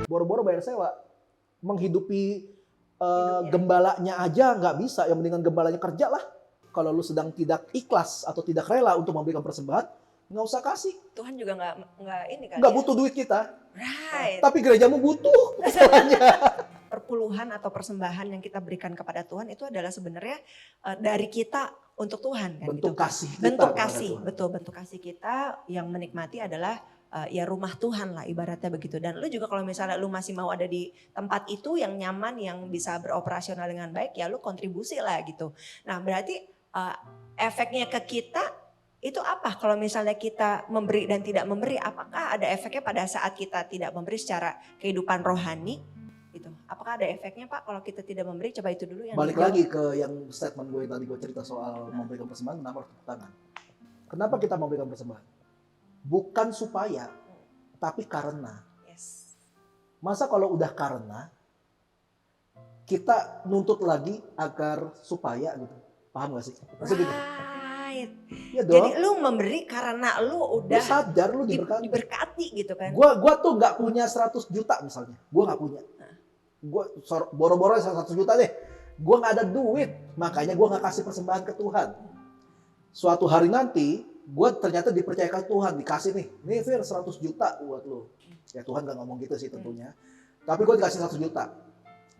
Boro-boro bayar sewa, menghidupi gembalanya aja nggak bisa, yang mendingan gembalanya kerja lah. Kalau lu sedang tidak ikhlas atau tidak rela untuk memberikan persembahan, nggak usah kasih. Tuhan juga nggak ini kali Nggak ya. butuh duit kita. Right. Tapi gerejamu butuh masalahnya. Perpuluhan atau persembahan yang kita berikan kepada Tuhan itu adalah sebenarnya dari kita untuk Tuhan kan. Bentuk gitu. kasih kita Bentuk kepada kasih, Tuhan. betul, bentuk kasih kita yang menikmati adalah ya rumah Tuhan lah ibaratnya begitu. Dan lu juga kalau misalnya lu masih mau ada di tempat itu yang nyaman, yang bisa beroperasional dengan baik, ya lu kontribusi lah gitu. Nah berarti efeknya ke kita itu apa kalau misalnya kita memberi dan tidak memberi? Apakah ada efeknya pada saat kita tidak memberi secara kehidupan rohani? Gitu. Apakah ada efeknya Pak kalau kita tidak memberi? Coba itu dulu yang Balik dijawab. lagi ke yang statement gue tadi, gue cerita soal memberikan persembahan, kenapa harus tepuk tangan? Kenapa kita memberikan persembahan? Bukan supaya, tapi karena. Yes. Masa kalau udah karena, kita nuntut lagi agar supaya gitu. Paham gak sih? Maksudnya gitu. Right. Ya dong. Jadi lu memberi karena lu udah Lu sadar lu diberkati. diberkati gitu kan. Gua tuh nggak punya 100 juta misalnya. Gua nggak punya. Gue boro-boro 100 juta deh. Gue nggak ada duit, makanya gue nggak kasih persembahan ke Tuhan. Suatu hari nanti, gue ternyata dipercayakan Tuhan, dikasih nih Fir 100 juta buat lo. Ya Tuhan nggak ngomong gitu sih tentunya. Tapi gue dikasih 100 juta.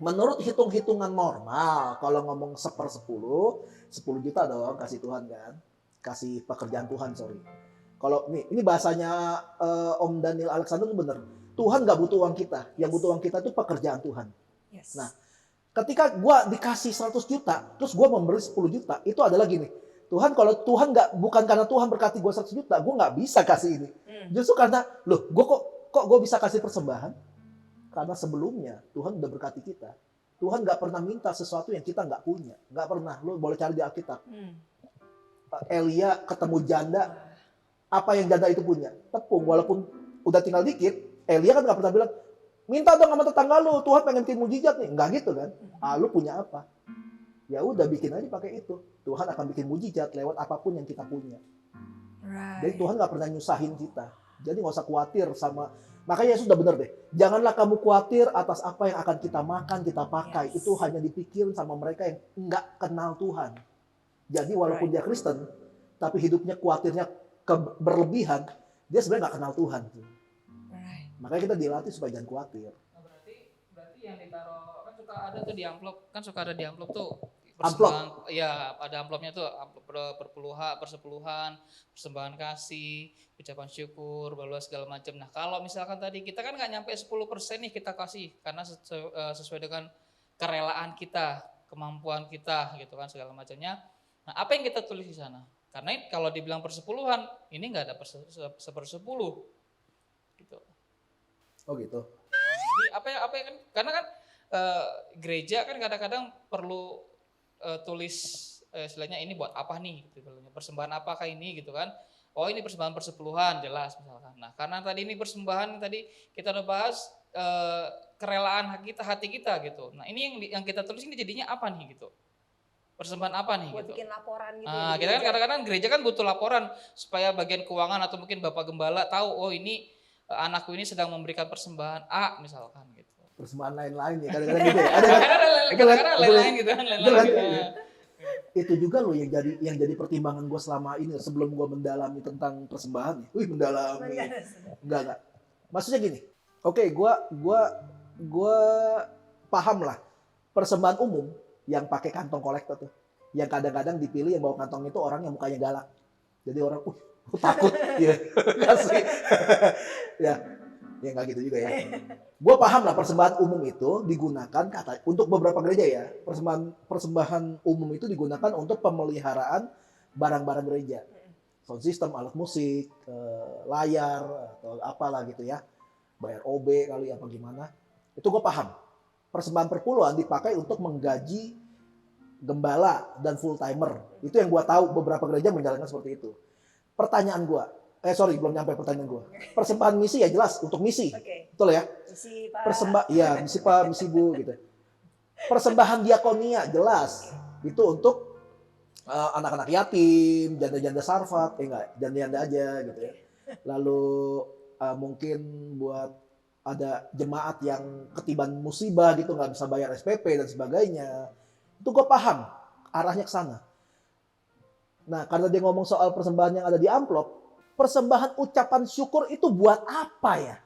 Menurut hitung-hitungan normal, kalau ngomong 1/10, 10 juta dong kasih Tuhan kan. Kasih pekerjaan Tuhan, sorry. Kalau ini bahasanya Om Daniel Alexander itu bener. Tuhan gak butuh uang kita. Yang butuh uang kita itu pekerjaan Tuhan. Yes. Nah, ketika gue dikasih 100 juta, terus gue memberi 10 juta, itu adalah gini. Tuhan, kalau Tuhan bukan karena Tuhan berkati gue 100 juta, gue gak bisa kasih ini. Justru karena, gue kok gue bisa kasih persembahan? Karena sebelumnya Tuhan udah berkati kita. Tuhan gak pernah minta sesuatu yang kita gak punya. Gak pernah. Lo boleh cari di Alkitab. Elia ketemu janda. Apa yang janda itu punya? Tepung. Walaupun udah tinggal dikit, Elia kan gak pernah bilang, minta dong sama tetangga lu, Tuhan pengen bikin mujizat nih. Enggak gitu kan. Lu punya apa? Ya udah bikin aja pakai itu. Tuhan akan bikin mujizat lewat apapun yang kita punya. Right. Jadi Tuhan gak pernah nyusahin kita. Jadi gak usah khawatir sama, makanya Yesus udah bener deh. Janganlah kamu khawatir atas apa yang akan kita makan, kita pakai. Yes. Itu hanya dipikirin sama mereka yang gak kenal Tuhan. Jadi walaupun dia Kristen, tapi hidupnya khawatirnya berlebihan, dia sebenarnya gak kenal Tuhan. Makanya kita dilatih supaya jangan khawatir. Nah, berarti yang ditaruh kan suka ada tuh di amplop, kan suka ada di amplop tuh. Amplop? Iya, ada amplopnya tuh, amplop persepuluhan, persembahan kasih, ucapan syukur, balas segala macam. Nah, kalau misalkan tadi kita kan nggak nyampe 10% nih kita kasih karena sesuai dengan kerelaan kita, kemampuan kita gitu kan segala macamnya. Nah, apa yang kita tulis di sana? Karena kalau dibilang persepuluhan, ini nggak ada sepersepuluh gitu. Oh gitu. Jadi apa ya kan, karena kan gereja kan kadang-kadang perlu tulis istilahnya ini buat apa nih gitu, persembahan apakah ini gitu kan. Oh ini persembahan persepuluhan jelas misalkan. Nah karena tadi ini persembahan tadi kita udah bahas kerelaan hati kita gitu. Nah ini yang kita tulis ini jadinya apa nih gitu. Persembahan apa nih Buat gitu. bikin laporan gitu. Nah, kita kan kadang-kadang gereja kan butuh laporan supaya bagian keuangan atau mungkin Bapak Gembala tahu oh ini anakku ini sedang memberikan persembahan A misalkan gitu. Persembahan lain-lain ya kadang-kadang gitu ya. Ada kan? Kadang-kadang lain-lain gitu kan, lain-lain gitu. Itu juga loh yang jadi pertimbangan gue selama ini sebelum gue mendalami tentang persembahan. Mendalami. Enggak. Maksudnya gini. Oke, gue paham lah persembahan umum yang pakai kantong kolektor tuh. Yang kadang-kadang dipilih yang bawa kantong itu orang yang mukanya galak. Jadi orang, takut ya kasih. ya nggak gitu juga ya. Gue paham lah persembahan umum itu digunakan untuk beberapa gereja ya. Persembahan umum itu digunakan untuk pemeliharaan barang-barang gereja. Sound system, alat musik, layar atau apalah gitu ya. Bayar OB kali apa gimana. Itu gue paham. Persembahan perpuluhan dipakai untuk menggaji gembala dan full timer. Itu yang gue tahu beberapa gereja menjalankan seperti itu. Pertanyaan gue, belum nyampe pertanyaan gue. Persembahan misi ya jelas untuk misi, betul ya? Misi Pak. Misi Pak, misi Bu gitu. Persembahan diakonia jelas itu untuk anak-anak yatim, janda-janda sarfat, janda-janda aja gitu ya. Lalu mungkin buat ada jemaat yang ketiban musibah gitu, nggak bisa bayar SPP dan sebagainya. Itu gue paham arahnya ke sana. Nah, karena dia ngomong soal persembahan yang ada di amplop, persembahan ucapan syukur itu buat apa ya?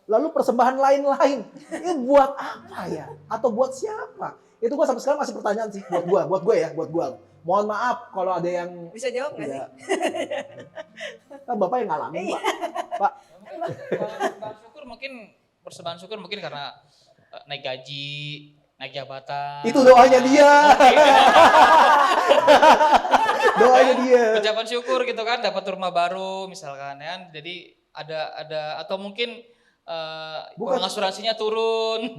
Lalu persembahan lain-lain, ini buat apa ya? Atau buat siapa? Itu gue sampai sekarang masih pertanyaan sih buat gue. Mohon maaf kalau ada yang Bisa jawab nggak sih? Kan Bapak yang ngalamin, Pak. Pak, Persembahan syukur mungkin karena naik gaji, naik jabatan. itu doanya dia. Doanya dia. Ucapan syukur gitu kan, dapat rumah baru misalkan ya. Jadi ada atau mungkin Bukan. uang asuransinya turun.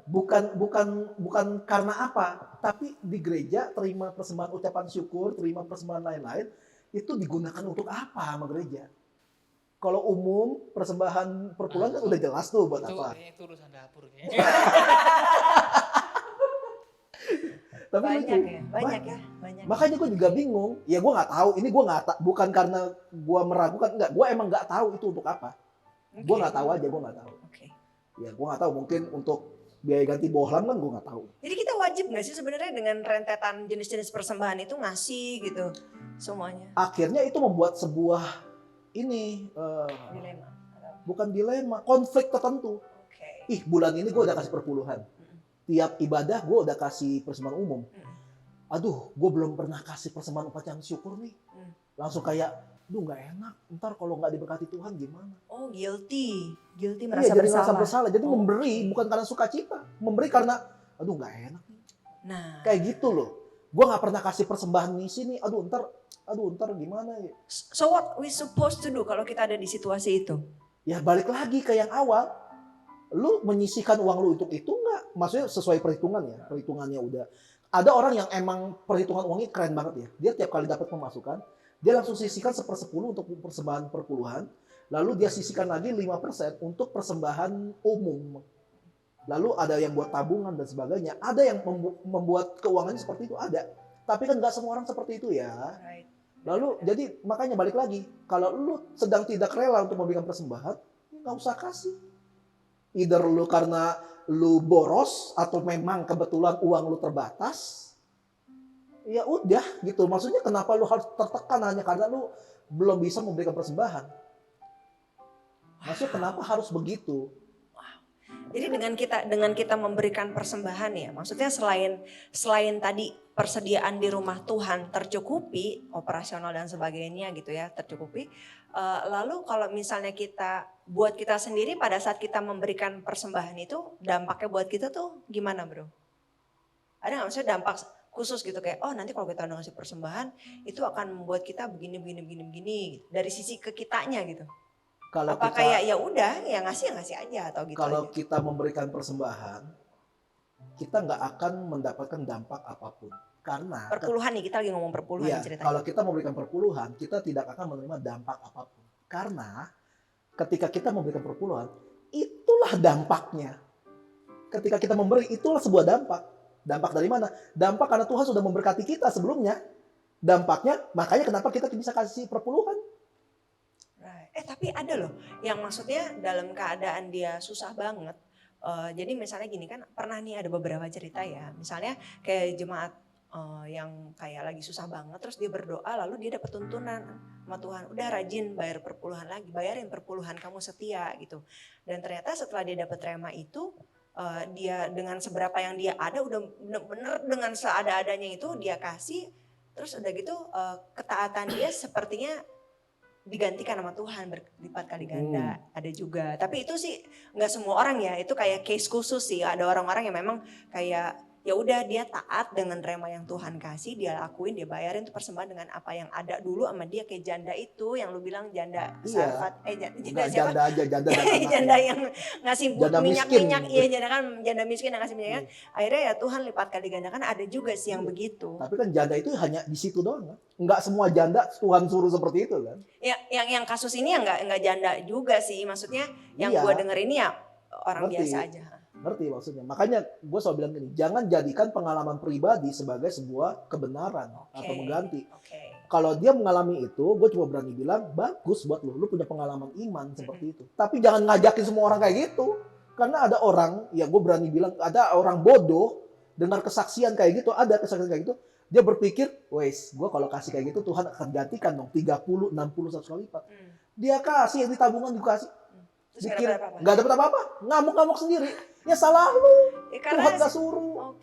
Bukan karena apa, tapi di gereja terima persembahan ucapan syukur, terima persembahan lain-lain, itu digunakan untuk apa sama gereja? Kalau umum persembahan perpuluhan kan udah jelas tuh buat apa. Itu urusan dapur kayaknya. Tapi Banyak lucu. ya, banyak ya, banyak. Makanya gue juga bingung. Ya gue nggak tahu. Ini gue nggak bukan karena gue meragukan, enggak. Gue emang nggak tahu itu untuk apa. Gue nggak tahu aja, gue nggak tahu. Oke. Ya gue nggak tahu. Mungkin untuk biaya ganti bohlam kan gue nggak tahu. Jadi kita wajib nggak sih sebenarnya dengan rentetan jenis-jenis persembahan itu ngasih gitu semuanya? Akhirnya itu membuat sebuah ini Dilema. bukan dilema, konflik tertentu. Oke. Ih, bulan ini gue udah kasih perpuluhan. Tiap ibadah gue udah kasih persembahan umum. Aduh, gue belum pernah kasih persembahan upacara syukur nih. Langsung kayak, duh nggak enak. Ntar kalau nggak diberkati Tuhan gimana? Oh, guilty Iya, merasa jadi bersalah. merasa bersalah. Jadi Oh. memberi bukan karena sukacita, memberi karena, aduh nggak enak nih. Nah, Kayak gitu loh. Gue nggak pernah kasih persembahan misi nih. Aduh ntar gimana ya? so what we supposed to do kalau kita ada di situasi itu? Ya balik lagi ke yang awal. Lu menyisihkan uang lu untuk itu nggak? Maksudnya sesuai perhitungan ya. Perhitungannya udah. Ada orang yang emang perhitungan uangnya keren banget ya. Dia tiap kali dapat pemasukan, dia langsung sisihkan 1/10 untuk persembahan perpuluhan. Lalu dia sisihkan lagi 5% untuk persembahan umum. Lalu ada yang buat tabungan dan sebagainya. Ada yang membuat keuangannya seperti itu, ada. Tapi kan nggak semua orang seperti itu ya. Right. Lalu jadi makanya balik lagi. Kalau lu sedang tidak rela untuk memberikan persembahan, nggak usah kasih. Either lu karena lu boros atau memang kebetulan uang lu terbatas, ya udah gitu. Maksudnya kenapa lu harus tertekan hanya karena lu belum bisa memberikan persembahan? Maksudnya kenapa harus begitu? Jadi dengan kita memberikan persembahan ya, maksudnya selain tadi persediaan di rumah Tuhan tercukupi, operasional dan sebagainya gitu ya, tercukupi. Lalu kalau misalnya buat kita sendiri pada saat kita memberikan persembahan itu, dampaknya buat kita tuh gimana bro? Ada nggak maksudnya dampak khusus gitu kayak, oh nanti kalau kita udah ngasih persembahan, itu akan membuat kita begini gitu. Dari sisi ke kitanya gitu. Kalau Apa kita, kayak ya udah, ya ngasih aja atau gitu kalau aja? kita memberikan persembahan, kita nggak akan mendapatkan dampak apapun. Karena Perpuluhan nih, kita lagi ngomong perpuluhan iya, ceritanya. kalau kita memberikan perpuluhan, kita tidak akan menerima dampak apapun. Karena ketika kita memberikan perpuluhan, itulah dampaknya. Ketika kita memberi, itulah sebuah dampak. Dampak dari mana? Dampak karena Tuhan sudah memberkati kita sebelumnya. Dampaknya, makanya kenapa kita bisa kasih perpuluhan. Right. Tapi ada loh yang maksudnya dalam keadaan dia susah banget. Jadi misalnya gini kan, pernah nih ada beberapa cerita ya. Misalnya kayak jemaat yang kayak lagi susah banget, terus dia berdoa lalu dia dapat tuntunan sama Tuhan, udah rajin bayar perpuluhan lagi, bayarin perpuluhan kamu setia gitu. Dan ternyata setelah dia dapat rema itu, dia dengan seberapa yang dia ada udah bener-bener dengan seada-adanya itu dia kasih, terus udah gitu ketaatan dia sepertinya digantikan sama Tuhan berlipat kali ganda. Ada juga, tapi itu sih nggak semua orang ya, itu kayak case khusus sih. Ada orang-orang yang memang kayak ya udah dia taat dengan rema yang Tuhan kasih, dia lakuin, dia bayarin tuh persembahan dengan apa yang ada dulu sama dia, kayak janda itu yang lu bilang janda Iya. Sarfat, janda Nggak, siapa? janda aja, janda dan anaknya. Janda yang ngasih Janda minyak-minyak, miskin. iya janda miskin yang ngasih minyak. Akhirnya ya Tuhan lipat kali ganda, kan ada juga sih yang begitu. Tapi kan janda itu hanya di situ doang kan? Nggak semua janda Tuhan suruh seperti itu kan? Ya, yang kasus ini ya nggak janda juga sih, maksudnya yang Iya. gua denger ini ya orang Ngerti. biasa aja. Ngerti maksudnya? Makanya gue selalu bilang gini, jangan jadikan pengalaman pribadi sebagai sebuah kebenaran atau mengganti. Kalau dia mengalami itu, gue cuma berani bilang, bagus buat lu punya pengalaman iman seperti itu. Tapi jangan ngajakin semua orang kayak gitu. Karena ada orang, ya gue berani bilang, ada orang bodoh, dengar kesaksian kayak gitu, ada kesaksian kayak gitu, dia berpikir, wes, gue kalau kasih kayak gitu, Tuhan akan gantikan dong, 30, 60, 100 kali lipat. Dia kasih, yang di tabungan dikasih. Pikir, nggak dapet apa-apa, ngamuk-ngamuk sendiri. Ya salah lu, Tuhan gak suruh.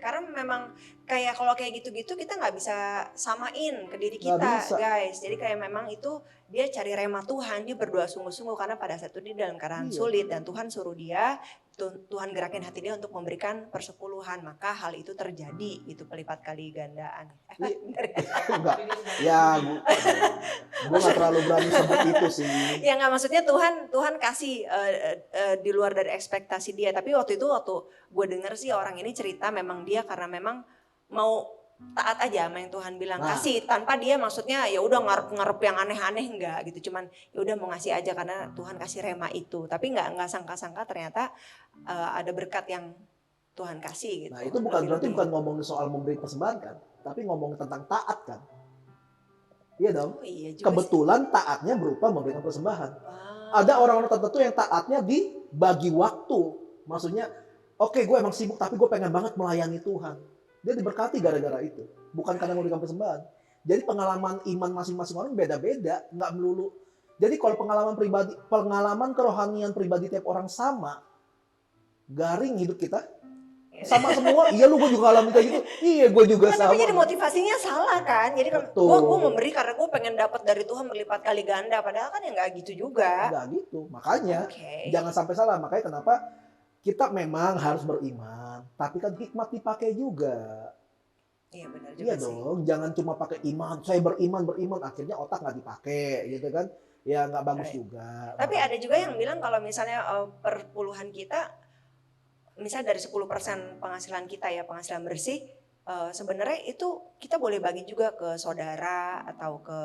Karena memang kayak kalau kayak gitu-gitu kita nggak bisa samain ke diri Nggak kita, bisa. guys. Jadi kayak memang itu dia cari rema Tuhan, dia berdoa sungguh-sungguh karena pada saat itu dia dalam keadaan Iya. sulit dan Tuhan suruh dia, Tuhan gerakin hati dia untuk memberikan persepuluhan, maka hal itu terjadi itu pelipat kali gandaan. Enggak, ya gue gak terlalu berani sebut itu sih. Ya nggak, maksudnya Tuhan kasih di luar dari ekspektasi dia. Tapi waktu gue denger sih orang ini cerita memang dia karena memang mau taat aja sama yang Tuhan bilang kasih, tanpa dia maksudnya ya udah ngarep yang aneh-aneh enggak gitu, cuman ya udah mau ngasih aja karena Tuhan kasih rema itu. Tapi nggak sangka-sangka ternyata ada berkat yang Tuhan kasih gitu. Nah itu berarti bukan ngomongin soal memberi persembahan kan, tapi ngomongin tentang taat kan. Iya dong. Iya juga kebetulan taatnya berupa memberikan persembahan. Ada orang-orang tertentu yang taatnya dibagi waktu. Maksudnya, oke, gue emang sibuk tapi gue pengen banget melayani Tuhan. Dia diberkati gara-gara itu, bukan karena memberikan persembahan. Jadi pengalaman iman masing-masing orang beda-beda, nggak melulu. Jadi kalau pengalaman kerohanian pribadi tiap orang sama, garing hidup kita. Sama semua, iya lu gue juga ngalamin kayak gitu. Iya gue juga sama. Tapi jadi motivasinya salah kan. Jadi gue memberi karena gue pengen dapat dari Tuhan berlipat kali ganda. Padahal kan ya nggak gitu juga. Nggak gitu. Makanya jangan sampai salah. Makanya kenapa kita memang harus beriman. Tapi kan hikmat dipakai juga. Iya benar juga Iya sih. dong. Jangan cuma pakai iman. Saya beriman. Akhirnya otak nggak dipakai gitu kan. Ya nggak bagus juga. Tapi ada juga yang bilang kalau misalnya perpuluhan kita, misalnya dari 10% penghasilan kita ya, penghasilan bersih, sebenarnya itu kita boleh bagi juga ke saudara atau ke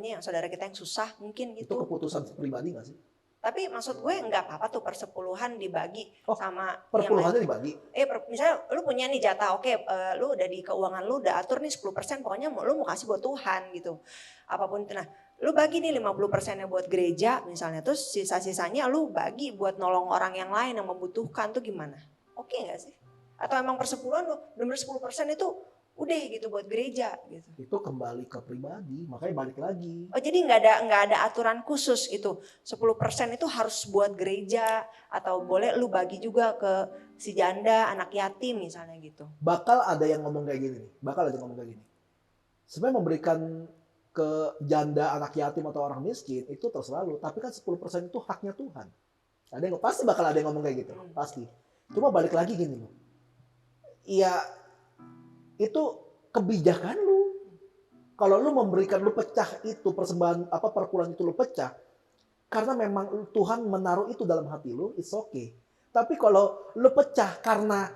yang saudara kita yang susah mungkin gitu. Itu keputusan pribadi nggak sih? Tapi maksud gue nggak apa-apa tuh persepuluhan dibagi sama perpuluhannya dibagi. Misalnya lu punya nih jatah, lu udah di keuangan lu udah atur nih 10%, pokoknya lu mau kasih buat Tuhan gitu. Apapun itu. Nah, lu bagi nih 50%-nya buat gereja misalnya, terus sisa-sisanya lu bagi buat nolong orang yang lain yang membutuhkan, tuh gimana? Oke nggak sih? Atau emang persepuluhan lu bener 10% itu udah gitu buat gereja gitu. Itu kembali ke pribadi, makanya balik lagi. Oh jadi nggak ada aturan khusus gitu. 10% itu harus buat gereja atau boleh lu bagi juga ke si janda, anak yatim misalnya gitu. Bakal ada yang ngomong kayak gini nih. Sebenarnya memberikan ke janda, anak yatim atau orang miskin itu terserah lu, tapi kan 10% itu haknya Tuhan. Pasti bakal ada yang ngomong kayak gitu, pasti. Cuma balik lagi gini loh. Iya, itu kebijakan lu. Kalau lu memberikan, lu pecah itu persembahan perpuluhan itu lu pecah karena memang Tuhan menaruh itu dalam hati lu, it's okay. Tapi kalau lu pecah karena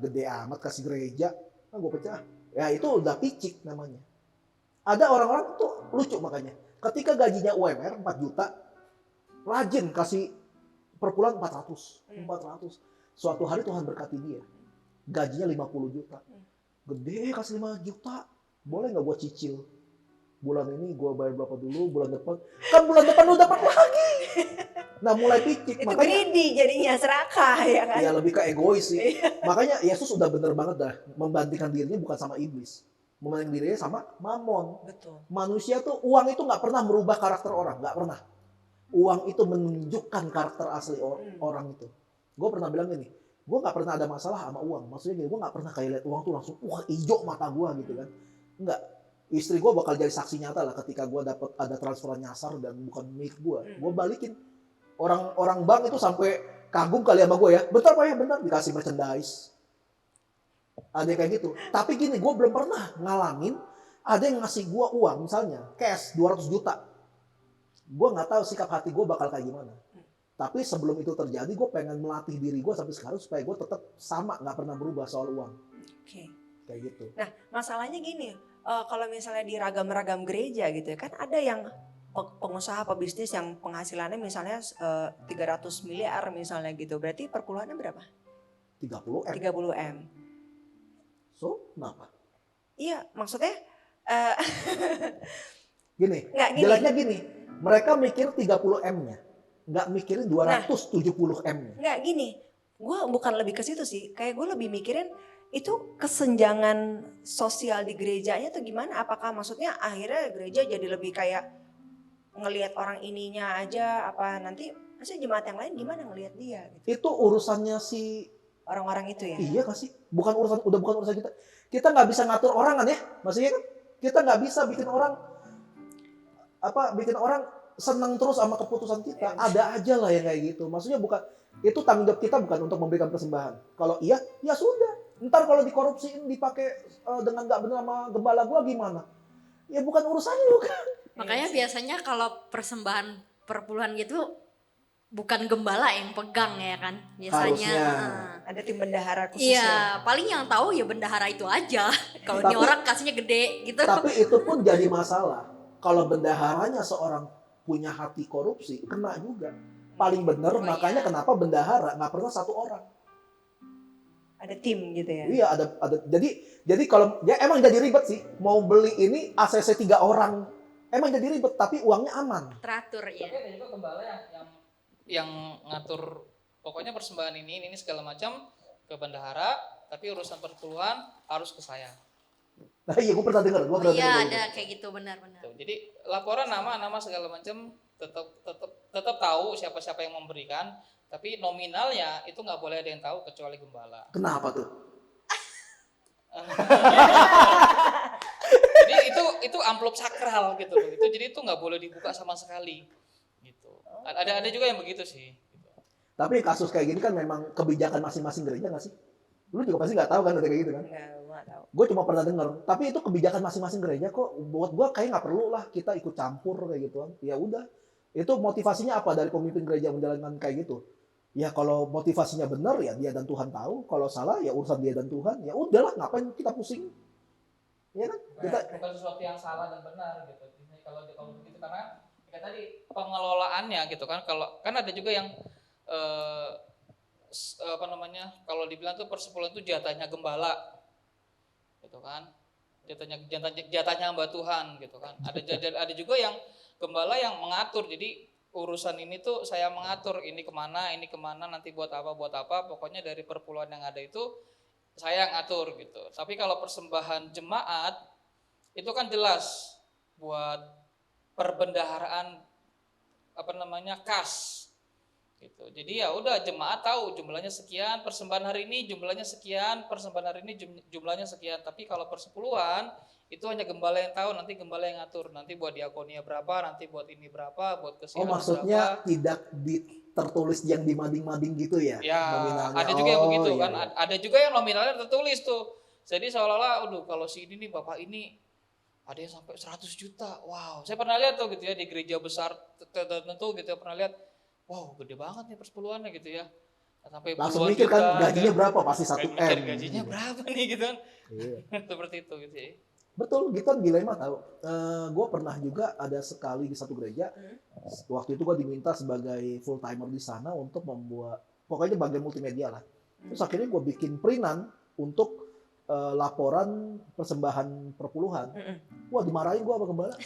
gede amat kasih gereja, gue pecah, ya itu udah picik namanya. Ada orang-orang tuh lucu makanya, ketika gajinya UMR 4 juta, rajin kasih perpuluhan 400. Suatu hari Tuhan berkati dia, gajinya 50 juta. Gede kasih 5 juta. Boleh gak gue cicil? Bulan ini gue bayar berapa dulu, bulan depan. Kan bulan depan lu dapat lagi. Nah mulai picik. Itu greedy jadinya, serakah ya kan? Ya lebih ke egois sih. Makanya Yesus udah bener banget dah. Membandingkan dirinya bukan sama iblis. Membandingkan dirinya sama mamon. Betul. Manusia tuh, uang itu gak pernah merubah karakter orang. Gak pernah. Uang itu menunjukkan karakter asli orang itu. Gue pernah bilang gini, gue gak pernah ada masalah sama uang. Maksudnya gini, gue gak pernah kayak lihat uang tuh langsung hijau mata gue gitu kan. Enggak. Istri gue bakal jadi saksi nyata lah ketika gue dapat ada transferan nyasar dan bukan milik gue. Gue balikin. Orang bank itu sampai kagum kali sama gue ya. Bentar Pak ya, bentar. Dikasih merchandise. Ada yang kayak gitu. Tapi gini, gue belum pernah ngalamin ada yang ngasih gue uang misalnya cash 200 juta. Gue gak tahu sikap hati gue bakal kayak gimana. Tapi sebelum itu terjadi, gue pengen melatih diri gue sampai sekarang supaya gue tetap sama, gak pernah berubah soal uang. Kayak gitu. Nah, masalahnya gini, kalau misalnya di ragam-ragam gereja gitu ya, kan ada yang pengusaha pebisnis yang penghasilannya misalnya 300 miliar misalnya gitu. Berarti perpuluhannya berapa? 30 M. 30 M. So, kenapa? Iya, maksudnya eh, Gini, nggak gini. jeleknya gini. Mereka mikir 30 M-nya. Nggak mikirin 270 M-nya. Nggak gini. Gue bukan lebih ke situ sih. Kayak gue lebih mikirin itu kesenjangan sosial di gerejanya tuh gimana? Apakah maksudnya akhirnya gereja jadi lebih kayak ngelihat orang ininya aja, apa nanti maksudnya jemaat yang lain gimana ngelihat dia gitu. Itu urusannya si Orang-orang itu ya. iya kasih. Udah bukan urusan kita. Kita nggak bisa ngatur orang kan ya? Maksudnya kan kita nggak bisa bikin orang senang terus sama keputusan kita. Ada aja lah yang kayak gitu. Maksudnya bukan itu tanggung jawab kita bukan untuk memberikan persembahan. Kalau iya, ya sudah. Ntar kalau dikorupsiin dipakai dengan nggak benar sama gembala gua gimana? Ya bukan urusan lu kan. Makanya biasanya kalau persembahan perpuluhan gitu bukan gembala yang pegang ya kan biasanya. Harusnya. Ada tim bendahara khususnya. Iya, paling yang tahu ya bendahara itu aja. Kalau ini Tapi- orang kasihnya gede gitu. Tapi itu pun jadi masalah. Kalau bendaharanya seorang punya hati korupsi, kena juga. Paling bener, Oh, makanya iya. kenapa bendahara nggak pernah satu orang. Ada tim gitu ya. Iya ada. Jadi kalau ya emang jadi ribet sih. Mau beli ini ACC 3 orang, emang jadi ribet. Tapi uangnya aman. Teratur Tapi ya. ada juga gembala yang ngatur pokoknya persembahan ini segala macam ke bendahara, tapi urusan perpuluhan harus ke saya. Nah iya gue pernah dengar. Oh iya ada kayak gitu benar-benar. Tuh, jadi laporan nama segala macam tetap tahu siapa yang memberikan, tapi nominalnya itu nggak boleh ada yang tahu kecuali gembala. Kenapa tuh? Jadi itu amplop sakral gitu loh. Itu jadi itu nggak boleh dibuka sama sekali. Gitu. Ada juga yang begitu sih. Gitu. Tapi kasus kayak gini kan memang kebijakan masing-masing gereja nggak sih? Lu juga pasti nggak tahu kan kayak gitu kan? Enggak, gue nggak tahu. Gue cuma pernah dengar. Tapi itu kebijakan masing-masing gereja kok. Buat gue kayak nggak perlu lah kita ikut campur kayak gituan. Ya udah. Itu motivasinya apa dari pemimpin gereja menjalankan kayak gitu? Ya kalau motivasinya benar ya dia dan Tuhan tahu. Kalau salah ya urusan dia dan Tuhan. Ya udahlah ngapain kita pusing? Ya kan? Bukan sesuatu yang salah dan benar gitu. Jadi kalau begitu karena kayak tadi pengelolaannya gitu kan. Kalau kan ada juga yang kalau dibilang tuh persepuluhan itu jatahnya gembala gitu kan, jatahnya hamba Tuhan gitu kan. Ada juga yang gembala yang mengatur, jadi urusan ini tuh saya mengatur ini kemana nanti buat apa pokoknya dari perpuluhan yang ada itu saya yang atur gitu. Tapi kalau persembahan jemaat itu kan jelas buat perbendaharaan kas gitu. Jadi ya udah jemaat tahu jumlahnya sekian, persembahan hari ini jumlahnya sekian, persembahan hari ini jumlahnya sekian. Tapi kalau persepuluhan itu hanya gembala yang tahu, nanti gembala yang ngatur. Nanti buat diakonia berapa, nanti buat ini berapa, buat kesiapan berapa. maksudnya tidak tertulis yang di mading-mading gitu ya? Ya, nominalnya. ada juga yang begitu iya, kan. iya. Ada juga yang nominalnya tertulis tuh. Jadi seolah-olah, kalau si ini nih bapak ini ada yang sampai 100 juta. Wow, saya pernah lihat tuh gitu ya di gereja besar tertentu gitu ya, pernah lihat. Wow, gede banget nih persepuluhannya gitu ya. Sampai Langsung puluhan mikir kan juta, gajinya gitu. berapa? Pasti 1 M. Gajinya berapa nih gitu kan. Iya. Seperti itu gitu ya. Betul, gitu kan dilema tahu. Gue pernah juga ada sekali di satu gereja. Waktu itu gue diminta sebagai full timer di sana untuk membuat pokoknya bagian multimedia lah. Terus akhirnya gue bikin printan untuk laporan persembahan perpuluhan. Wah dimarahin gue sama gembala.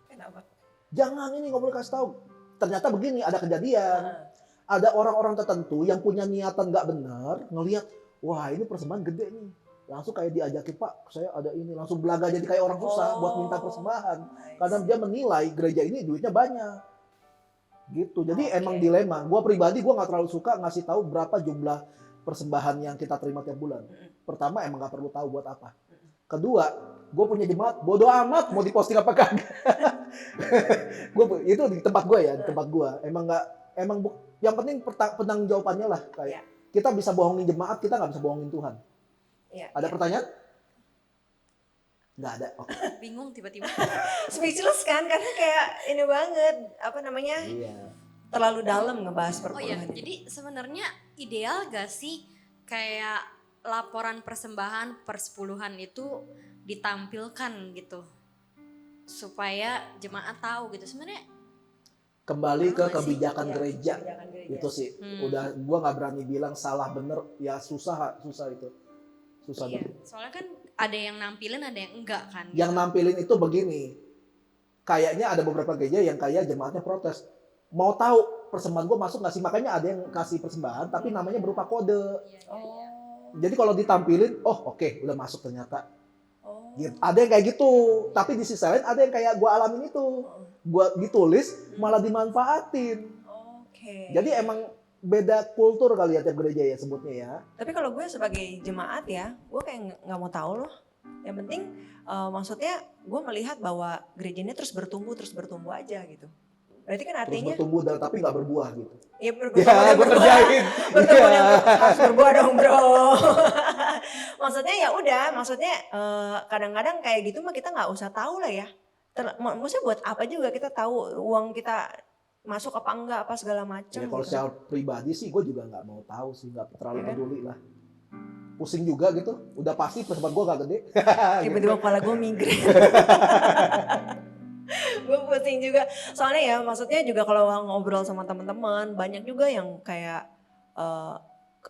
Kenapa? Jangan ini nggak boleh kasih tahu. Ternyata begini ada kejadian. Ada orang-orang tertentu yang punya niatan nggak benar ngelihat, wah ini persembahan gede nih. Langsung kayak diajakin, Pak, saya ada ini. Langsung belaga jadi kayak orang susah buat minta persembahan. Karena dia menilai gereja ini duitnya banyak. Gitu. Jadi emang dilema. Gue pribadi gue nggak terlalu suka ngasih tahu berapa jumlah persembahan yang kita terima tiap bulan. Pertama emang nggak perlu tahu buat apa. Kedua, gue punya jemaat, bodo amat mau diposting apa kagak. Itu di tempat gue ya, di tempat gue. Yang penting penanggung jawabannya lah. Kayak kita bisa bohongin jemaat, kita nggak bisa bohongin Tuhan. Ada pertanyaan? Nggak ada. Oke. Bingung tiba-tiba. Speechless kan karena kayak ini banget Iya. terlalu dalam ngebahas Oh iya, perpuluhan. jadi sebenarnya ideal gak sih kayak laporan persembahan persepuluhan itu ditampilkan gitu supaya jemaat tahu gitu. Sebenarnya Kembali ke Sama sih, kebijakan iya, gereja. kebijakan gereja. Itu sih. Hmm. Udah gua nggak berani bilang salah bener, ya susah itu. Susah Iya, banget. soalnya kan ada yang nampilin, ada yang enggak kan. Yang gitu. nampilin itu begini. Kayaknya ada beberapa gereja yang kayak jemaatnya protes. Mau tahu persembahan gue masuk nggak sih? Makanya ada yang kasih persembahan tapi namanya berupa kode. Iya, iya, Oh. iya. Jadi kalau ditampilin, oh oke, udah masuk ternyata. Oh. Gitu. Ada yang kayak gitu. Tapi di sisi lain ada yang kayak gue alamin itu. Gue ditulis malah dimanfaatin. Oke. Jadi emang beda kultur kali ya tiap gereja ya sebutnya ya. Tapi kalau gue sebagai jemaat ya, gue kayak nggak mau tahu loh. Yang penting maksudnya gue melihat bahwa gereja ini terus bertumbuh aja gitu. Berarti kan Terus artinya bertumbuh dan tapi nggak berbuah gitu. ya Ya, gue kerjain. bertumbuh Iya. dan harus berbuah dong bro. Maksudnya ya udah, maksudnya kadang-kadang kayak gitu mah kita nggak usah tahu lah ya. Maksudnya buat apa juga kita tahu uang kita masuk apa enggak apa segala macam. Ya kalau gitu. secara pribadi sih gue juga nggak mau tahu sih, nggak terlalu Ya kan? peduli lah. Pusing juga gitu, udah pasti persembahan gue gak gede. Tiba-tiba kepala gue migrain. Gue pusing juga. Soalnya ya maksudnya juga kalau ngobrol sama teman-teman banyak juga yang kayak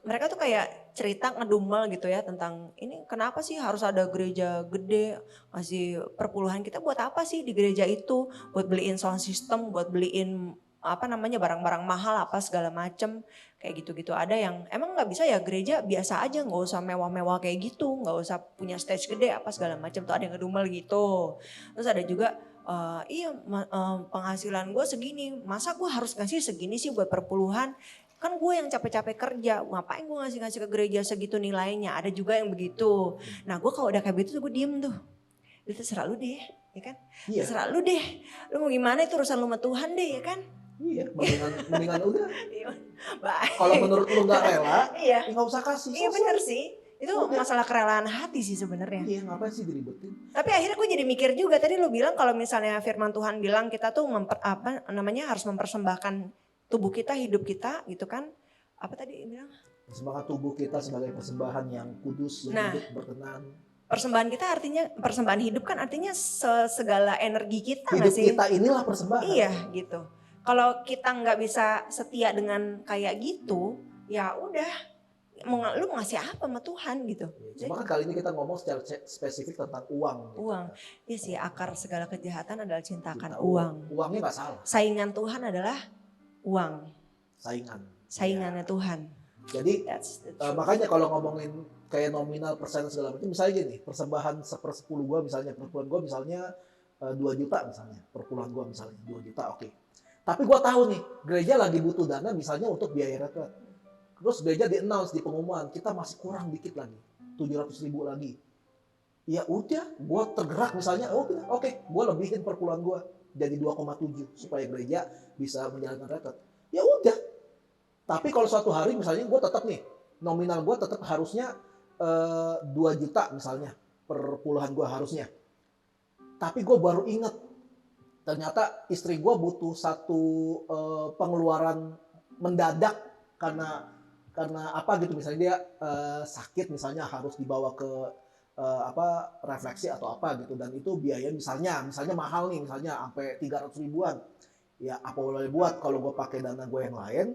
mereka tuh kayak cerita ngedumel gitu ya tentang ini kenapa sih harus ada gereja gede ngasih perpuluhan kita buat apa sih di gereja itu, buat beliin sound system, buat beliin apa namanya barang-barang mahal apa segala macem kayak gitu-gitu. Ada yang emang nggak bisa ya gereja biasa aja, nggak usah mewah-mewah kayak gitu, nggak usah punya stage gede apa segala macem, tuh ada yang ngedumel gitu. Terus ada juga penghasilan gue segini, masa gue harus ngasih segini sih buat perpuluhan? Kan gue yang capek-capek kerja, ngapain gue ngasih-ngasih ke gereja segitu nilainya? Ada juga yang begitu. Nah gue kalau udah kayak begitu tuh gue diem tuh. Itu terserah lu deh, ya kan? Iya. Terserah lu deh. Lu mau gimana itu urusan lu sama Tuhan deh, ya kan? Iya, mendingan udah. Baik. Kalau menurut lu nggak rela, Iya. ya nggak usah kasih. Iya selesai. bener sih. Itu Udah. masalah kerelaan hati sih sebenarnya. Iya, ngapain sih diribetin? Tapi akhirnya gue jadi mikir juga, tadi lu bilang kalau misalnya firman Tuhan bilang kita tuh harus mempersembahkan tubuh kita, hidup kita gitu kan. Apa tadi bilang? Persembahkan tubuh kita sebagai persembahan yang kudus, yang Nah. hidup, berkenan. Persembahan kita artinya, persembahan hidup kan artinya segala energi kita Hidup nggak sih? kita inilah persembahan. Iya gitu. Kalau kita nggak bisa setia dengan kayak gitu, ya udah, lu mau ngasih apa sama Tuhan gitu? Ya, cuma kan kali ini kita ngomong secara spesifik tentang uang. Gitu. Uang. Iya sih, akar segala kejahatan adalah cinta akan Cinta uang. Uangnya nggak salah, Saingan Tuhan adalah uang. saingan. Saingannya Tuhan. Jadi That's the truth. makanya kalau ngomongin kayak nominal persen segala macam, misalnya gini, persembahan 1/10 gue misalnya, perpuluhan gue misalnya 2 juta misalnya, perpuluhan gue misalnya 2 juta, oke. Tapi gue tahu nih, gereja lagi butuh dana misalnya untuk biaya retret. Terus gereja di-announce di pengumuman, kita masih kurang dikit lagi, 700.000 lagi. Ya udah, gue tergerak misalnya, oke, gue lebihin perpuluhan gue jadi 2,7 supaya gereja bisa menjalankan retret. Ya udah. Tapi kalau suatu hari misalnya gue tetap nih, nominal gue tetap harusnya 2 juta misalnya, perpuluhan gue harusnya. Tapi gue baru ingat, ternyata istri gue butuh satu pengeluaran mendadak karena apa gitu, misalnya dia sakit misalnya harus dibawa ke refleksi atau apa gitu, dan itu biaya misalnya mahal nih, misalnya sampai 300 ribuan. Ya apa boleh buat kalau gue pakai dana gue yang lain,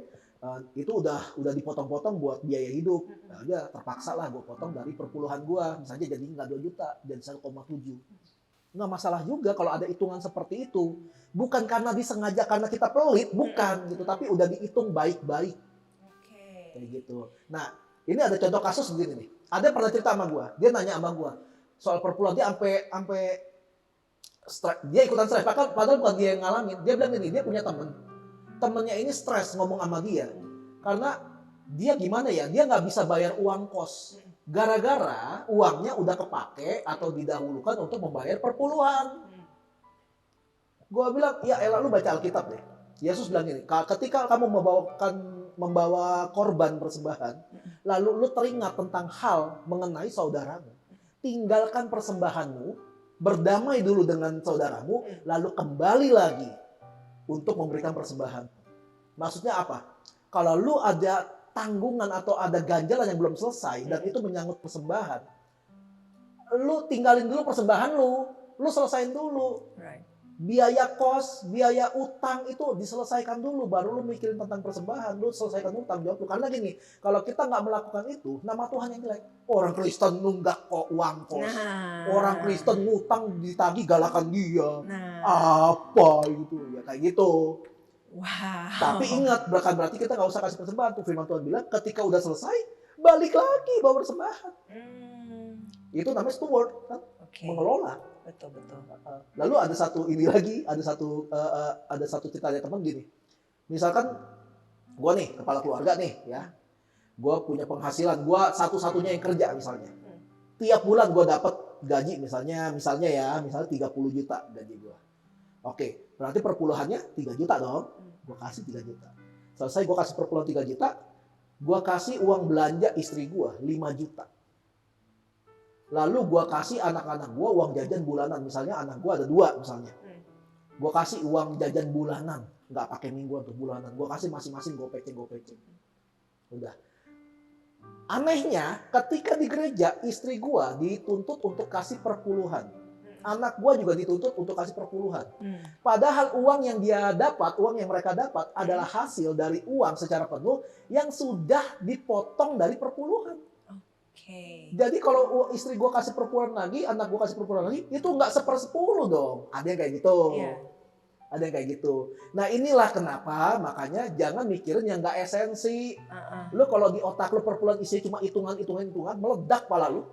itu udah dipotong-potong buat biaya hidup. Nah, dia terpaksa lah gue potong dari perpuluhan gue, misalnya jadi nggak 2 juta, jadi 1,7. Nggak masalah juga kalau ada hitungan seperti itu. Bukan karena disengaja, karena kita pelit, bukan gitu, tapi udah dihitung baik-baik. Oke. Kayak gitu. Nah, ini ada contoh kasus begini nih. Ada pernah cerita sama gue, dia nanya sama gue soal perpuluhan, dia sampai dia ikutan stres, padahal bukan dia yang ngalamin. Dia bilang gini, dia punya temennya ini stres ngomong sama dia karena dia gimana ya, dia nggak bisa bayar uang kos gara-gara uangnya udah kepake atau didahulukan untuk membayar perpuluhan. Gue bilang, ya elah, lu baca Alkitab deh. Yesus bilang gini, ketika kamu membawa korban persembahan, lalu lu teringat tentang hal mengenai saudaramu, tinggalkan persembahanmu, berdamai dulu dengan saudaramu, lalu kembali lagi untuk memberikan persembahan. Maksudnya apa? Kalau lu ada tanggungan atau ada ganjalan yang belum selesai dan itu menyangkut persembahan, lu tinggalin dulu persembahan lu selesaiin dulu. Right. biaya kos, biaya utang itu diselesaikan dulu, baru lu mikirin tentang persembahan. Lu selesaikan utang jawab lu. Karena gini, kalau kita nggak melakukan itu, nama Tuhan yang jelek. Orang Kristen nunggak kok uang kos. Nah. Orang Kristen ngutang ditagih galakan dia. Nah. Apa itu? Ya kayak gitu. Wow. Tapi ingat, bukan berarti kita nggak usah kasih persembahan. Tuh firman Tuhan bilang, ketika udah selesai, balik lagi bawa persembahan. Itu namanya steward, kan? Oke. Mengelola. Betul. Lalu ada satu ini lagi, ada satu cerita dari teman gini. Misalkan gue nih kepala keluarga nih, ya, gue punya penghasilan, gue satu-satunya yang kerja misalnya. Tiap bulan gue dapat gaji misalnya 30 juta gaji gue. Oke, berarti perpuluhannya 3 juta dong. Gue kasih 3 juta. Selesai gue kasih perpuluhan 3 juta, gue kasih uang belanja istri gue 5 juta. Lalu gue kasih anak-anak gue uang jajan bulanan. Misalnya anak gue ada 2 misalnya. Gue kasih uang jajan bulanan. Nggak pakai mingguan, untuk bulanan. Gue kasih masing-masing gopeceng. Udah. Anehnya ketika di gereja istri gue dituntut untuk kasih perpuluhan. Anak gue juga dituntut untuk kasih perpuluhan. Padahal uang yang dia dapat, uang yang mereka dapat adalah hasil dari uang secara penuh yang sudah dipotong dari perpuluhan. Oke. Jadi kalau istri gue kasih perpuluhan lagi, anak gue kasih perpuluhan lagi, itu nggak 1/10 dong. Ada yang kayak gitu. Iya. Ada yang kayak gitu. Nah inilah kenapa, makanya jangan mikirin yang nggak esensi. Lu kalau di otak lu perpuluhan istri cuma hitungan, meledak pala lu.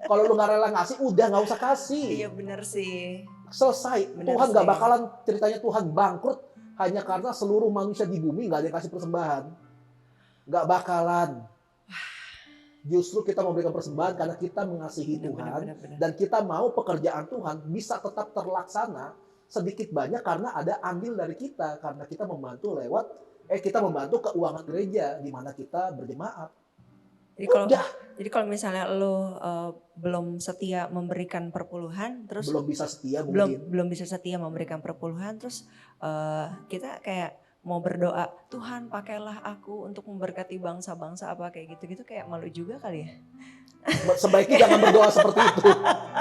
Kalau lu nggak rela ngasih, udah nggak usah kasih. Iya benar sih. Selesai. Bener Tuhan nggak sih. bakalan ceritanya Tuhan bangkrut hanya karena seluruh manusia di bumi nggak ada yang kasih persembahan. Nggak bakalan. Justru kita memberikan persembahan karena kita mengasihi Tuhan. Benar. Dan kita mau pekerjaan Tuhan bisa tetap terlaksana sedikit banyak karena ada andil dari kita. Karena kita membantu kita membantu keuangan gereja di mana kita berjemaat. Jadi kalau misalnya lo belum setia memberikan perpuluhan, terus belum bisa setia mungkin. belum bisa setia memberikan perpuluhan, terus kita kayak mau berdoa, Tuhan pakailah aku untuk memberkati bangsa-bangsa apa kayak gitu-gitu, kayak malu juga kali ya. Sebaiknya jangan berdoa seperti itu.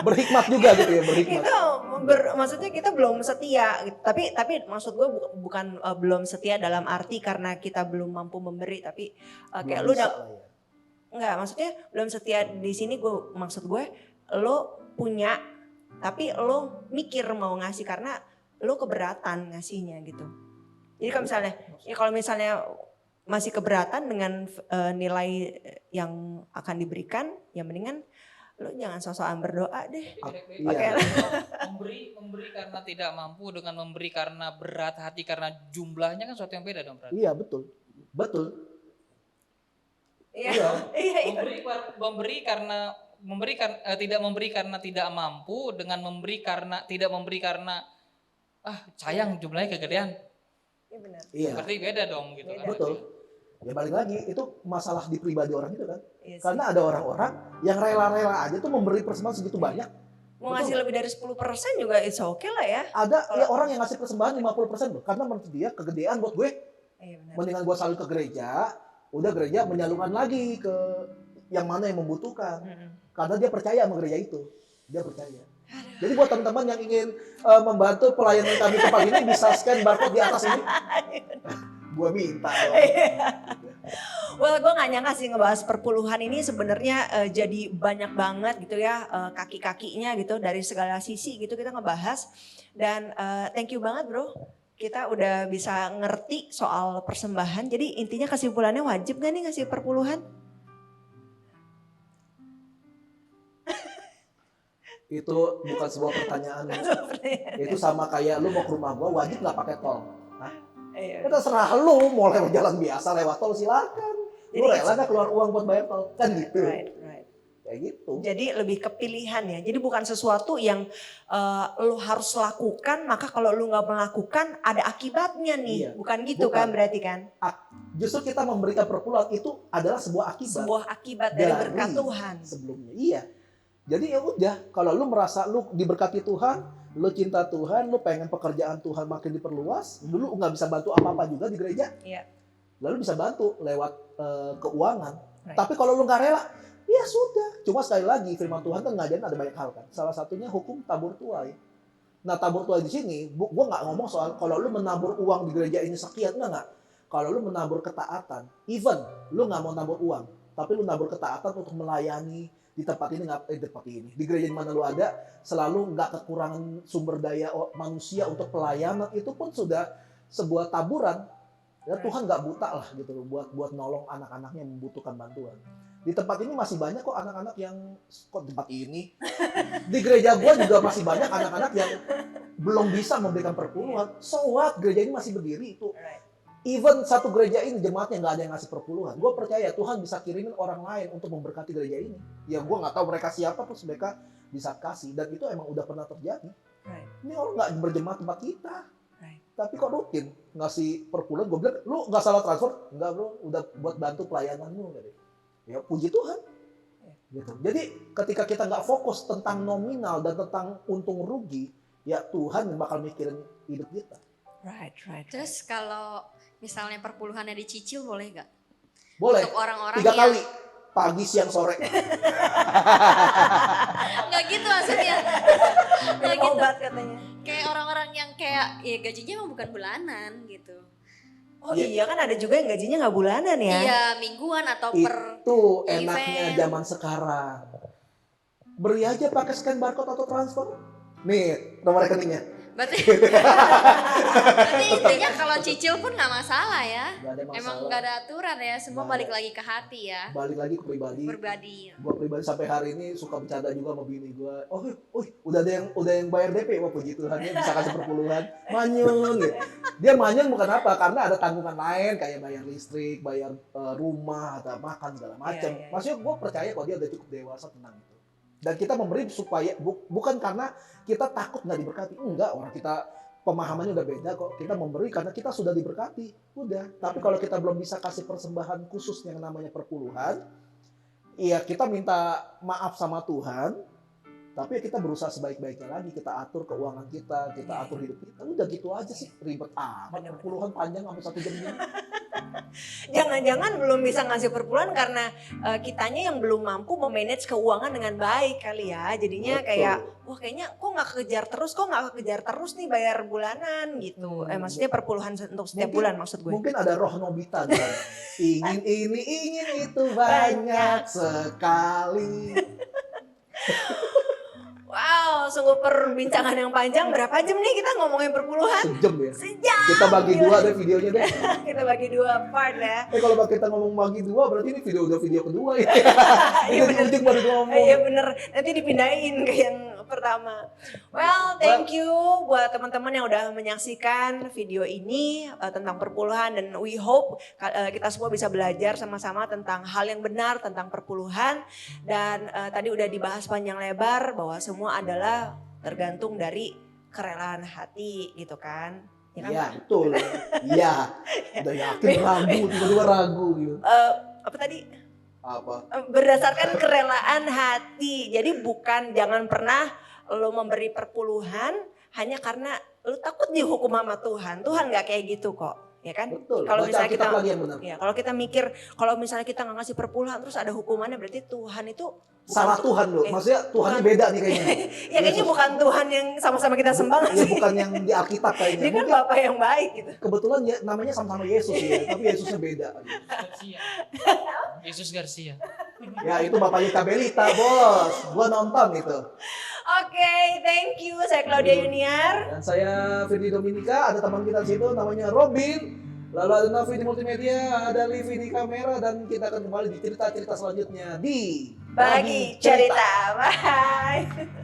Berhikmat juga gitu ya, berhikmat. Itu maksudnya kita belum setia, gitu. Tapi maksud gue bukan belum setia dalam arti karena kita belum mampu memberi, tapi kayak Belum lu bisa udah lah ya. enggak, maksudnya belum setia di sini, maksud gue lo punya tapi lo mikir mau ngasih karena lo keberatan ngasihnya gitu. Jadi kalau misalnya masih keberatan dengan nilai yang akan diberikan, ya mendingan lo jangan sok-sokan berdoa deh. Iya. Memberi karena tidak mampu dengan memberi karena berat hati karena jumlahnya kan suatu yang beda dong berarti. Iya, betul. Iya. Tidak memberi karena tidak mampu dengan memberi karena tidak memberi karena sayang jumlahnya kegedean. Iya benar. Iya. Berarti beda dong gitu kan. Betul. Ya balik lagi, itu masalah di pribadi orang itu kan. Iya sih. Karena ada orang-orang yang rela-rela aja tuh memberi persembahan segitu banyak. Mau ngasih lebih dari 10% juga it's okay lah ya. Ada ya orang yang ngasih persembahan 50% loh. Karena menurut dia kegedean buat gue. Iya benar. Mendingan gue selalu ke gereja, udah gereja menyalurkan lagi ke yang mana yang membutuhkan. Karena dia percaya sama gereja itu. Dia percaya. Jadi buat teman-teman yang ingin membantu pelayanan kami tempat ini bisa scan barcode di atas ini. Gue minta dong. Well, gue gak nyangka sih ngebahas perpuluhan ini sebenarnya jadi banyak banget gitu ya kaki-kakinya gitu dari segala sisi gitu kita ngebahas. Dan thank you banget bro, kita udah bisa ngerti soal persembahan. Jadi intinya kesimpulannya wajib gak nih ngasih perpuluhan? Itu bukan sebuah pertanyaan. Itu sama kayak lu mau ke rumah gua wajib nggak pakai tol. Iya. Ya terserah lu mau lewat jalan biasa lewat tol silakan. Lu rela nggak keluar uang buat bayar tol kan gitu. Right. Kayak gitu. Jadi lebih ke pilihan ya. Jadi bukan sesuatu yang lu harus lakukan, maka kalau lu nggak melakukan ada akibatnya nih. Iya. Bukan gitu Bukan. kan berarti kan? Justru kita memberikan perpuluhan itu adalah sebuah akibat. Sebuah akibat dari berkat Tuhan. Sebelumnya. Iya. Jadi ya udah, kalau lu merasa lu diberkati Tuhan, lu cinta Tuhan, lu pengen pekerjaan Tuhan makin diperluas, dulu nggak bisa bantu apa-apa juga di gereja. Iya. Lalu bisa bantu lewat keuangan. Right. Tapi kalau lu nggak rela, ya sudah. Cuma sekali lagi firman Tuhan kan ngajarin ada banyak hal kan. Salah satunya hukum tabur tuai. Nah, tabur tuai di sini, gue nggak ngomong soal kalau lu menabur uang di gereja ini sekian, enggak. Kalau lu menabur ketaatan, even lu nggak mau nabur uang, tapi lu nabur ketaatan untuk melayani di tempat ini, di gereja di mana lu ada, selalu nggak kekurangan sumber daya manusia untuk pelayanan, itu pun sudah sebuah taburan. Ya Tuhan nggak buta lah gitu loh buat nolong anak-anaknya yang membutuhkan bantuan. Di tempat ini masih banyak kok anak-anak yang tempat ini. Di gereja gua juga masih banyak anak-anak yang belum bisa memberikan perpuluhan. So what? Gereja ini masih berdiri itu. Even satu gereja ini jemaatnya nggak ada yang ngasih perpuluhan. Gue percaya Tuhan bisa kirimin orang lain untuk memberkati gereja ini. Ya gue nggak tahu mereka siapa, terus mereka bisa kasih. Dan itu emang udah pernah terjadi. Ini orang nggak berjemaat tempat kita. Tapi kok rutin ngasih perpuluhan. Gue bilang, lu nggak salah transfer? Enggak bro, udah buat bantu pelayananmu. Ya puji Tuhan. Gitu. Jadi ketika kita nggak fokus tentang nominal dan tentang untung rugi, ya Tuhan yang bakal mikirin hidup kita. Right. Terus kalau misalnya perpuluhannya dicicil boleh nggak? Boleh. Untuk orang-orang 3 kali. Pagi, siang, sore. Nggak gitu maksudnya. Nggak gitu. Obat katanya. Kayak orang-orang yang kayak ya gajinya emang bukan bulanan gitu. Oh iya kan ada juga yang gajinya nggak bulanan ya. Iya mingguan atau per Itu enaknya event. zaman sekarang. Beri aja pakai scan barcode atau transfer. Nih, nomor rekeningnya. Berarti intinya kalau cicil pun nggak masalah ya. Gak ada masalah. Emang nggak ada aturan ya. Semua Nggak balik ada. lagi ke hati ya. Balik lagi ke pribadi. Berbadi. Gue pribadi sampai hari ini suka bercanda juga sama bini gue. Udah ada yang bayar DP. Wah puji Tuhan ya bisa kasih perpuluhan. Manyun gitu. Dia manyun bukan apa? Karena ada tanggungan lain kayak bayar listrik, bayar rumah, atau makan segala macam. Iya. Maksudnya gue percaya kalau dia udah cukup dewasa tentang itu. Dan kita memberi supaya bukan karena kita takut nggak diberkati. Enggak, orang kita pemahamannya udah beda kok. Kita memberi karena kita sudah diberkati. Udah. Tapi kalau kita belum bisa kasih persembahan khusus yang namanya perpuluhan, iya kita minta maaf sama Tuhan. Tapi kita berusaha sebaik-baiknya lagi. Kita atur keuangan kita atur hidup kita. Udah gitu aja sih. Ribet amat. Perpuluhan panjang sampai 1 jam ini. Jangan-jangan belum bisa ngasih perpuluhan karena kitanya yang belum mampu memanage keuangan dengan baik kali ya. Jadinya Betul. kayak, wah kayaknya kok nggak kejar terus nih bayar bulanan gitu. Maksudnya perpuluhan untuk setiap bulan maksud gue. Mungkin ada roh Nobita kan. Ingin itu banyak sekali. Wow, sungguh perbincangan yang panjang. Berapa jam nih kita ngomongin perpuluhan? Sejam ya. Sejam. Kita bagi 2 deh videonya deh. Kita bagi 2 part ya. Kalau kita ngomong bagi 2 berarti ini video kedua ya. Iya Ini bener. ujung baru ngomong. Iya bener, nanti dipindahin ke yang pertama. Well, thank you buat teman-teman yang udah menyaksikan video ini tentang perpuluhan, dan we hope kita semua bisa belajar sama-sama tentang hal yang benar tentang perpuluhan. Dan tadi udah dibahas panjang lebar bahwa semua adalah tergantung dari kerelaan hati gitu kan. Ya kan? Iya, betul. Iya. Udah yakin ragu, tiba-tiba ragu gitu. Apa tadi? Apa? Berdasarkan kerelaan hati. Jadi jangan pernah lo memberi perpuluhan hanya karena lo takut dihukum sama Tuhan. Tuhan nggak kayak gitu kok, ya kan? Betul. Kalau Baca misalnya kita, Alkitab lagi yang benar. ya kalau kita mikir kalau misalnya kita nggak ngasih perpuluhan terus ada hukumannya, berarti Tuhan itu Salah Tuhan loh. Maksudnya Tuhannya beda nih kayaknya. ya kayaknya bukan Tuhan yang sama-sama kita sembah nggak Ya sih. bukan yang di Alkitab kayaknya. Dia kan Mungkin Bapak yang baik gitu. kebetulan ya namanya sama-sama Yesus ya, tapi Yesusnya beda. Garcia. Yesus Garcia. Ya itu bapaknya Tabelita, bos. Gua nonton itu. Oke, thank you. Saya Claudia Yuniar. Dan saya Firdi Dominika, ada teman kita di situ namanya Robin. Lalu ada Nafi di multimedia, ada Livi di kamera, dan kita akan kembali di cerita-cerita selanjutnya di Bagi cerita. Bye.